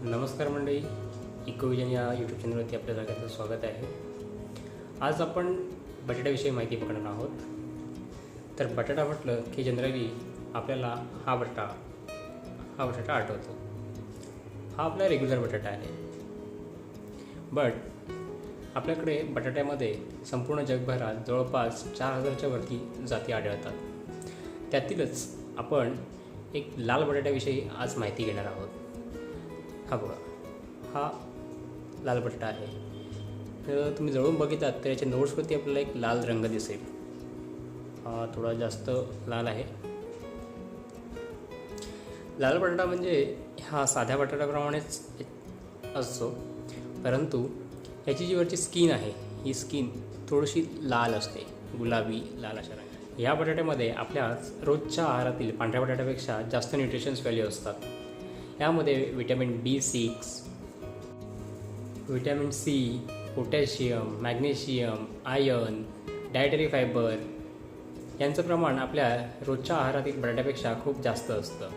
नमस्कार मंडळी, इकोविजन या यूट्यूब चॅनलवरती आपल्या सगळ्यांचं स्वागत आहे. आज आपण बटाट्याविषयी माहिती बघणार आहोत. तर बटाटा म्हटलं की जनरली आपल्याला हा बटाटा आठवतो. हा आपला रेग्युलर बटाटा आहे. बट आपल्याकडे बटाट्यामध्ये संपूर्ण जगभरात जवळपास 4000च्या वरती जाती आढळतात. त्यातीलच आपण एक लाल बटाट्याविषयी आज माहिती घेणार आहोत. हा बघा, हा लाल बटाटा आहे. तर तुम्ही जवळून बघितलात तर याच्या नोट्सवरती आपल्याला एक लाल रंग दिसेल. हा थोडा जास्त लाल आहे. लाल बटाटा म्हणजे हा साध्या बटाट्याप्रमाणेच असतो, परंतु याची जी वरची स्किन आहे ही स्किन थोडीशी लाल असते, गुलाबी लाल अशा रंगाची. या बटाट्यामध्ये आपल्या रोजच्या आहारातील पांढऱ्या बटाट्यापेक्षा जास्त न्यूट्रिशन्स व्हॅल्यू असतात. यामध्ये vitamin B6, vitamin C, potassium, magnesium, iron, dietary fibre यांचं प्रमाण आपल्या रोजच्या आहारातील बटाट्यापेक्षा खूप जास्त असतं.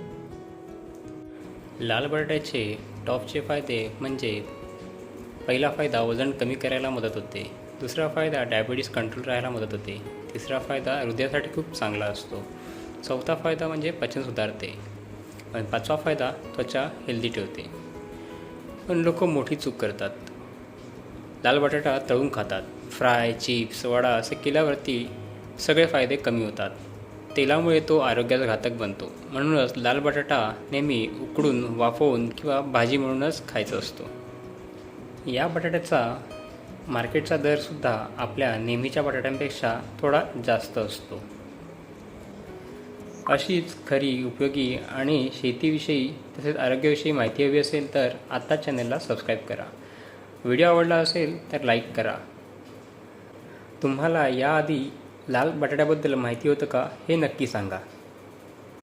लाल बटाट्याचे टॉपचे फायदे म्हणजे पहिला फायदा वजन कमी करायला मदत होते. दुसरा फायदा डायबिटीज कंट्रोल राहायला मदत होते. तिसरा फायदा हृदयासाठी खूप चांगला असतो. चौथा फायदा म्हणजे पचन सुधारते. आणि पाचवा फायदा त्वचा हेल्दी ठेवते. पण लोक मोठी चूक करतात. लाल बटाटा तळून खातात. फ्राय, चिप्स, वडा असे केल्यावरती सगळे फायदे कमी होतात. तेलामुळे तो आरोग्याचा घातक बनतो. म्हणूनच लाल बटाटा नेहमी उकडून, वाफवून किंवा भाजी म्हणूनच खायचा असतो. या बटाट्याचा मार्केटचा दरसुद्धा आपल्या नेहमीच्या बटाट्यांपेक्षा थोडा जास्त असतो. अशीच खरी, उपयोगी आणि शेतीविषयी तसेच आरोग्याविषयी माहिती हवी असेल तर आत्ताच चॅनलला सबस्क्राईब करा. व्हिडिओ आवडला असेल तर लाईक करा. तुम्हाला याआधी लाल बटाट्याबद्दल माहिती होतं का हे नक्की सांगा.